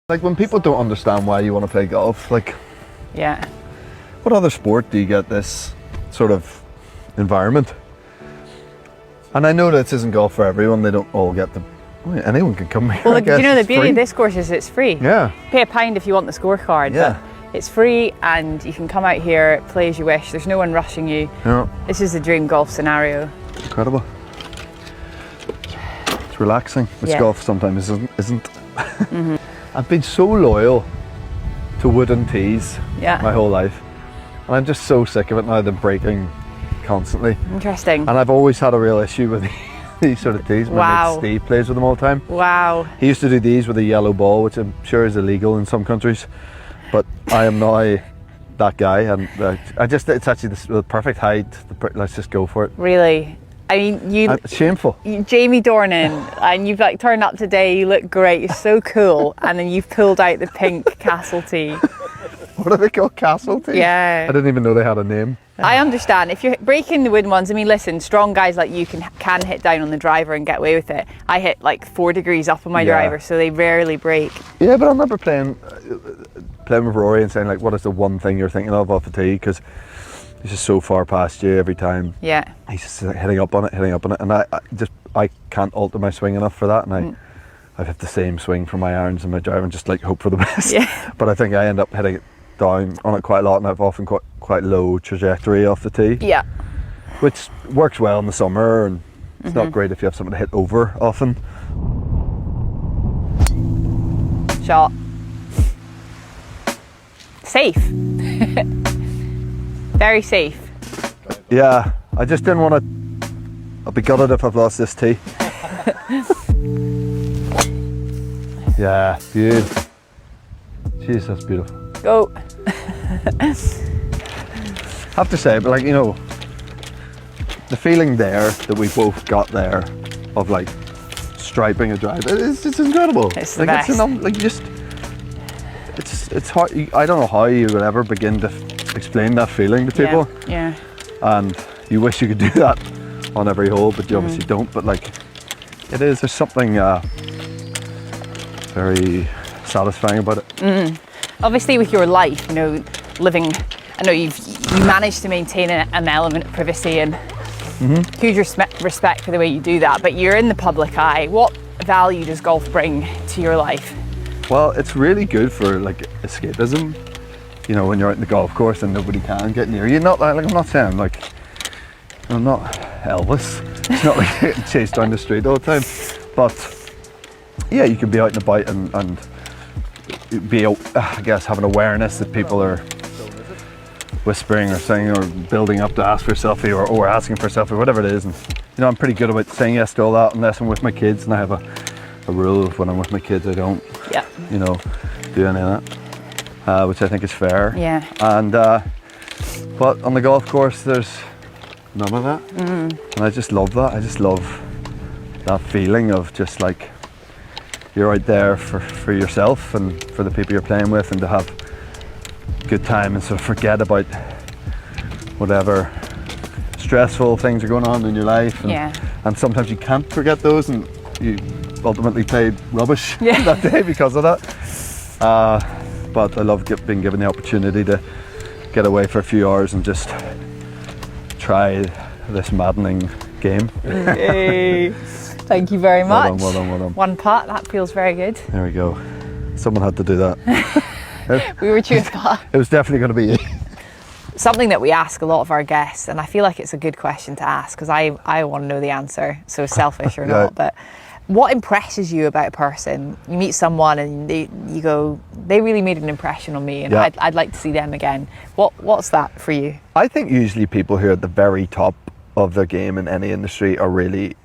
Like when people don't understand why you want to play golf, like Yeah. what other sport do you get this sort of environment? And I know this isn't golf for everyone. They don't all get the. Anyone can come here. Well, I guess. you know the It's beauty free. of this course is it's free. Yeah. Pay £1 if you want the scorecard. Yeah. But it's free and you can come out here, play as you wish. There's no one rushing you. Yeah. This is the dream golf scenario. Incredible. It's relaxing, which Yeah. golf sometimes isn't. I've been so loyal to wooden tees Yeah. my whole life, and I'm just so sick of it now. They're breaking constantly, Interesting. and I've always had a real issue with these sort of tees. My Wow. mate Steve plays with them all the time. Wow. He used to do these with a yellow ball, which I'm sure is illegal in some countries, but I am now that guy, and it's actually the perfect height. Let's just go for it. Really? I mean, It's shameful. Jamie Dornan, and you've like turned up today, you look great, you're so cool, and then you've pulled out the pink castle tee. What are they called? Castle tees? Yeah. I didn't even know they had a name. I understand. If you're breaking the wooden ones, I mean, listen, strong guys like you can hit down on the driver and get away with it. I hit like 4 degrees up on my Yeah. driver, so they rarely break. Yeah, but I remember playing with Rory and saying like, what is the one thing you're thinking of off the tee? Because he's just so far past you every time. Yeah. He's just like, hitting up on it, and I can't alter my swing enough for that, and I have the same swing for my irons and my drive and just like hope for the best. Yeah. But I think I end up hitting it down on it quite a lot, and I've often quite low trajectory off the tee. Yeah. Which works well in the summer, and it's not great if you have something to hit over often. Shot. Safe. Very safe. Yeah, I just didn't want to. I'll be gutted if I've lost this tee. Yeah, beautiful. Jeez, that's beautiful. Go. Have to say, but like, you know, the feeling there that we both got there of like striping a drive, it's incredible. It's the like best. It's hard. I don't know how you would ever begin to explain that feeling to people, Yeah. and you wish you could do that on every hole, but you obviously don't. But like, there's something very satisfying about it. Obviously, with your life, you know, living, I know you managed to maintain an element of privacy and huge respect for the way you do that. But you're in the public eye. What value does golf bring to your life? Well, it's really good for like escapism. You know, when you're out in the golf course and nobody can get near you. Not like I'm not saying like I'm not Elvis. It's not like getting chased down the street all the time. But yeah, you can be out and about and be, I guess, have an awareness that people are whispering or saying or building up to ask for a selfie or asking for a selfie, whatever it is. And you know, I'm pretty good about saying yes to all that unless I'm with my kids, and I have a rule of when I'm with my kids, I don't, you know, do any of that, which I think is fair. Yeah. And but on the golf course, there's none of that, and I just love that. I just love that feeling of just like you're out there for yourself and for the people you're playing with, and to have a good time and sort of forget about whatever stressful things are going on in your life. And sometimes you can't forget those, and you ultimately played rubbish that day because of that. But I love being given the opportunity to get away for a few hours and just try this maddening game. Hey. Thank you very much. Well done. One putt, that feels very good. There we go. Someone had to do that. We were chewing putt. It was definitely going to be you. Something that we ask a lot of our guests, and I feel like it's a good question to ask because I want to know the answer, so selfish or not, but what impresses you about a person? You meet someone and you go, they really made an impression on me, and I'd like to see them again. What's that for you? I think usually people who are at the very top of their game in any industry are really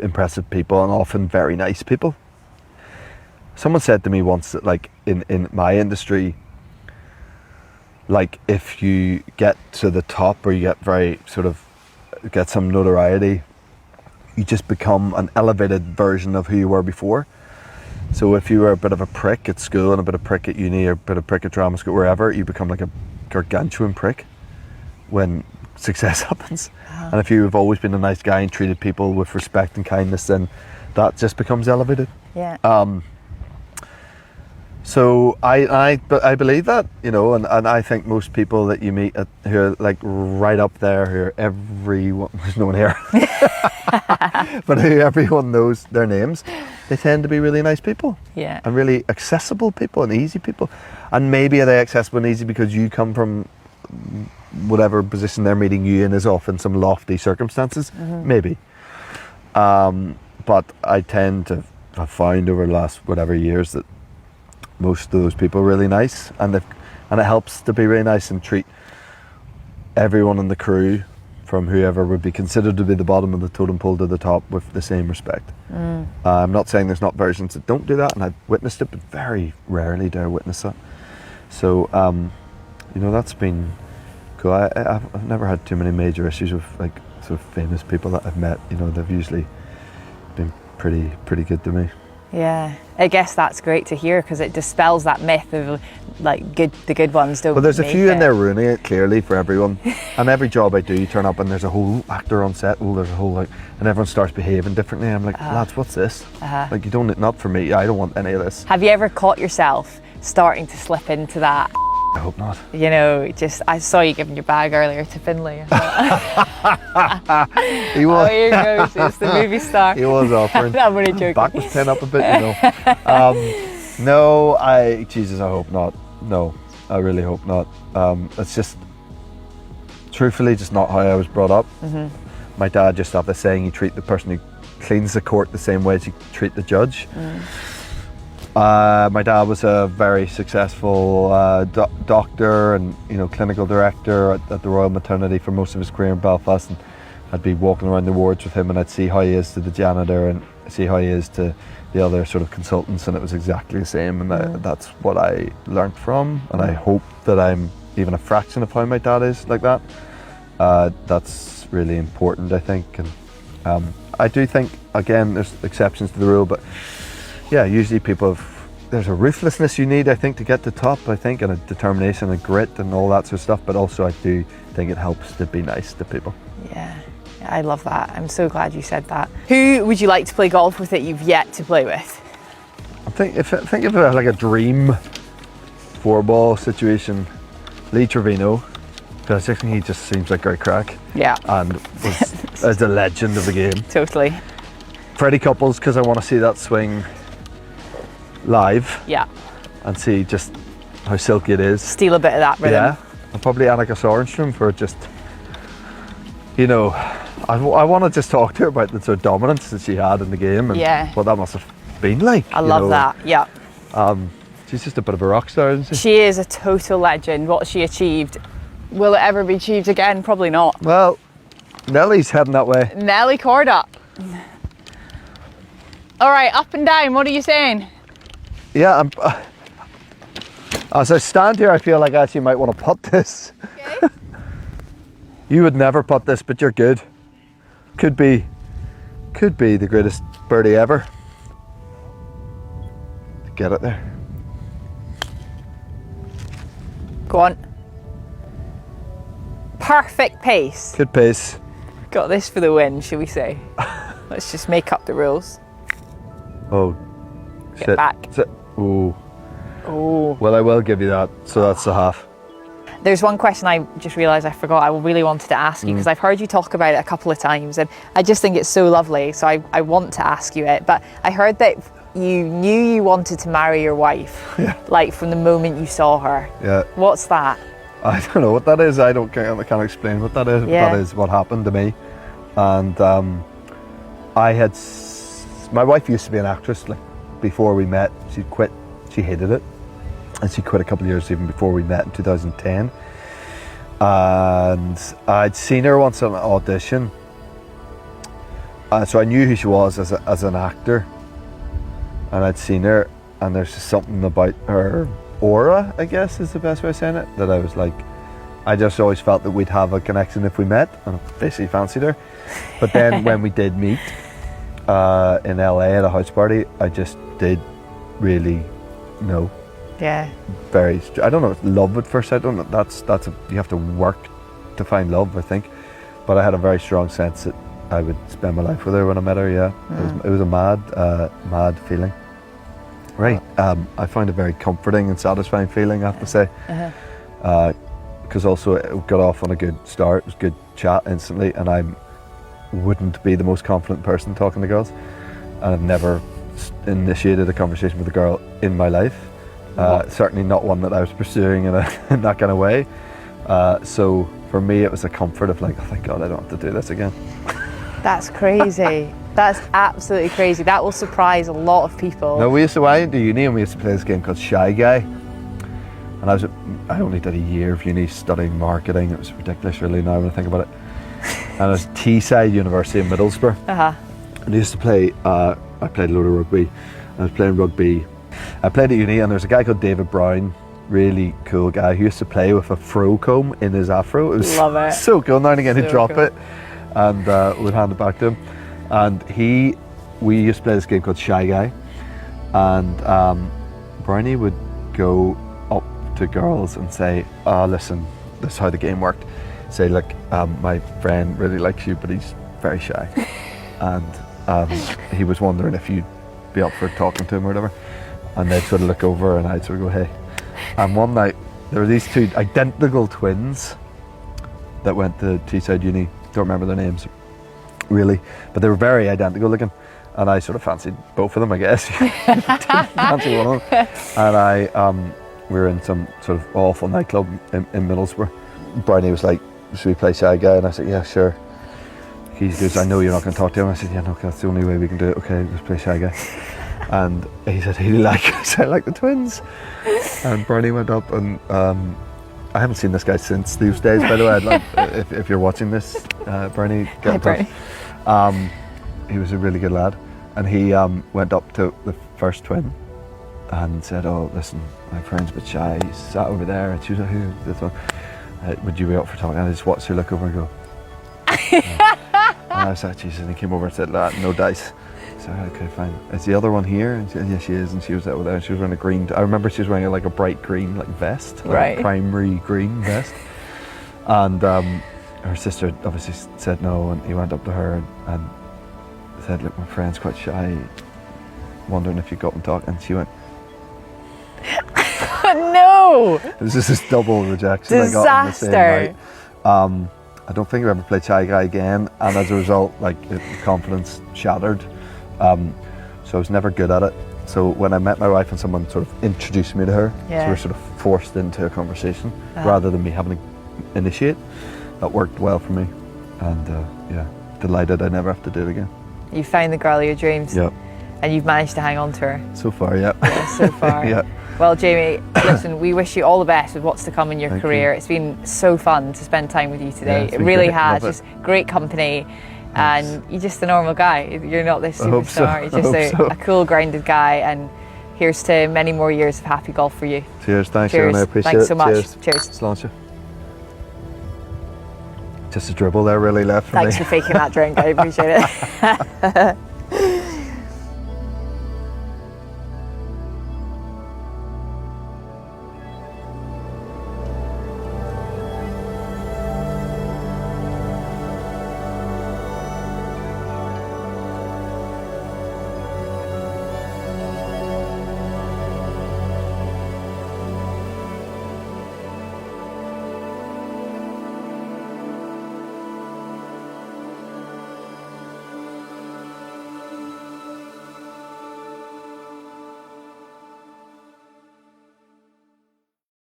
impressive people and often very nice people. Someone said to me once that like in my industry, like if you get to the top or you get very sort of get some notoriety, you just become an elevated version of who you were before. So if you were a bit of a prick at school and a bit of prick at uni or a bit of prick at drama school, wherever, you become like a gargantuan prick when success happens. And if you've always been a nice guy and treated people with respect and kindness, then that just becomes elevated. Yeah. So I believe that, you know, and I think most people that you meet who are like right up there, who are everyone, there's no one here, but who everyone knows their names, they tend to be really nice people. Yeah. And really accessible people and easy people. And maybe are they accessible and easy because you come from whatever position they're meeting you in is often some lofty circumstances, maybe. But I tend to have found over the last whatever years that most of those people are really nice, and it helps to be really nice and treat everyone in the crew, from whoever would be considered to be the bottom of the totem pole to the top, with the same respect. I'm not saying there's not versions that don't do that, and I've witnessed it, but very rarely do I witness that. So, you know, that's been cool. I've never had too many major issues with like sort of famous people that I've met. You know, they've usually been pretty good to me. Yeah, I guess that's great to hear, because it dispels that myth of like the good ones don't. Well, there's a make few it. in there ruining it clearly for everyone. And every job I do, you turn up and there's a whole actor on set. Oh, there's a whole like, and everyone starts behaving differently. I'm like, lads, what's this? Like, you don't, not for me. I don't want any of this. Have you ever caught yourself starting to slip into that? I hope not. You know, I saw you giving your bag earlier to Finlay. He was. Oh, here goes. It's the movie star. He was offering. I'm only joking. Back was 10 up a bit, you know. No, Jesus, I hope not. No, I really hope not. It's just, truthfully, just not how I was brought up. My dad just had this saying, you treat the person who cleans the court the same way as you treat the judge. My dad was a very successful doctor and, you know, clinical director at the Royal Maternity for most of his career in Belfast, and I'd be walking around the wards with him and I'd see how he is to the janitor and see how he is to the other sort of consultants, and it was exactly the same, and that's what I learnt from, and I hope that I'm even a fraction of how my dad is like that. That's really important, I think, and I do think, again, there's exceptions to the rule, but yeah, usually there's a ruthlessness you need, I think, to get to the top, I think, and a determination and grit and all that sort of stuff, but also I do think it helps to be nice to people. Yeah, I love that. I'm so glad you said that. Who would you like to play golf with that you've yet to play with? Think of it like a dream 4-ball situation, Lee Trevino, because I think he just seems like great crack. Yeah. And is a legend of the game. Totally. Freddie Couples, because I want to see that swing live. Yeah. And see just how silky it is. Steal a bit of that rhythm. Yeah. And probably Annika Sorenstrom for just, you know, I want to just talk to her about the sort of dominance that she had in the game and what that must have been like. I love that, yeah. She's just a bit of a rock star, isn't she? She is a total legend. What she achieved, will it ever be achieved again? Probably not. Well, Nellie's heading that way. Nellie Cordup. All right, up and down, what are you saying? Yeah, as I stand here, I feel like I actually might want to putt this. Okay. You would never putt this, but you're good. Could be the greatest birdie ever. Get it there. Go on. Perfect pace. Good pace. Got this for the win, shall we say? Let's just make up the rules. Oh. Get sit back. Sit. Ooh. Oh. Well, I will give you that. So that's a half. There's one question I just realised I forgot I really wanted to ask you, because I've heard you talk about it a couple of times and I just think it's so lovely, so I want to ask you it. But I heard that you knew you wanted to marry your wife, like from the moment you saw her. Yeah. What's that? I don't know what that is. I can't explain what that is. Yeah. That is what happened to me. And my wife used to be an actress. Like, before we met, she quit. She hated it. And she quit a couple of years even before we met in 2010. And I'd seen her once on an audition. So I knew who she was as an actor. And I'd seen her, and there's just something about her aura, I guess is the best way of saying it, that I was like, I just always felt that we'd have a connection if we met, and I basically fancied her. But then when we did meet in LA at a house party, I just did really know. Yeah. I don't know, love at first sight. I don't know. You have to work to find love, I think. But I had a very strong sense that I would spend my life with her when I met her. Yeah, it was a mad feeling. Right. I find a very comforting and satisfying feeling, I have to say. Because also it got off on a good start. It was good chat instantly, and I wouldn't be the most confident person talking to girls. And I've never initiated a conversation with a girl in my life. Certainly not one that I was pursuing in that kind of way. So for me, it was a comfort of like, oh, thank God I don't have to do this again. That's crazy. That's absolutely crazy. That will surprise a lot of people. No, I went to uni and we used to play this game called Shy Guy. And I only did a year of uni studying marketing. It was ridiculous really now when I think about it. And it was Teesside University in Middlesbrough. And I used to play, I played a load of rugby. I was playing rugby. I played at uni and there's a guy called David Brown, really cool guy, who used to play with a fro comb in his afro. It was Love it. So cool. Now and again he'd drop cool. it and we'd hand it back to him. And we used to play this game called Shy Guy, and Brownie would go up to girls and say, listen, this is how the game worked. Say, look, my friend really likes you, but he's very shy. And he was wondering if you'd be up for talking to him or whatever. And they'd sort of look over and I'd sort of go, hey. And one night, there were these two identical twins that went to Teesside Uni. Don't remember their names, really, but they were very identical looking, and I sort of fancied both of them, I guess. Fancy one of them. And we were in some sort of awful nightclub in Middlesbrough. Brownie was like, should we play Shy Guy? And I said, yeah, sure. He goes, I know you're not going to talk to him. I said, yeah, no, that's the only way we can do it. Okay, let's play Shy Guy. And he said, who do you like? I said, I like the twins. And Brownie went up and I haven't seen this guy since those days, by the way. I'd love, if you're watching this, Bernie, get in touch. He was a really good lad, and he went up to the first twin and said, oh, listen, my friend's a bit shy. He sat over there, and she was like, who? This one. Would you be up for talking? And I just watched her look over and go. And I was like, Jesus, and he came over and said, no dice. So okay, fine. Is the other one here? And she said, yeah, she is. And she was over there. And she was wearing a green. I remember she was wearing like a bright green like vest, like a primary green vest. And her sister obviously said no, and he went up to her and said, "Look, my friend's quite shy. Wondering if you got and talk." And she went, "No!" It was just this double rejection. Disaster. I got on the same night. I don't think I've ever played Shy Guy again, and as a result, like confidence shattered. So I was never good at it. So when I met my wife and someone sort of introduced me to her, so we were sort of forced into a conversation rather than me having to initiate. That worked well for me, and yeah, delighted I never have to do it again. You found the girl of your dreams. Yep. And you've managed to hang on to her. So far, yeah. So far. Yeah. Well, Jamie, listen, we wish you all the best with what's to come in your Thank career. you. It's been so fun to spend time with you today. Yeah, it really great. has. Love Just great company. And you're just a normal guy. You're not this superstar. So. You're just a cool, grounded guy. And here's to many more years of happy golf for you. Cheers, thanks, Cheers. Aaron, I appreciate Thanks it. so much. Cheers. Sláinte. Just a dribble there really left for Thanks me. for faking that drink. I appreciate it.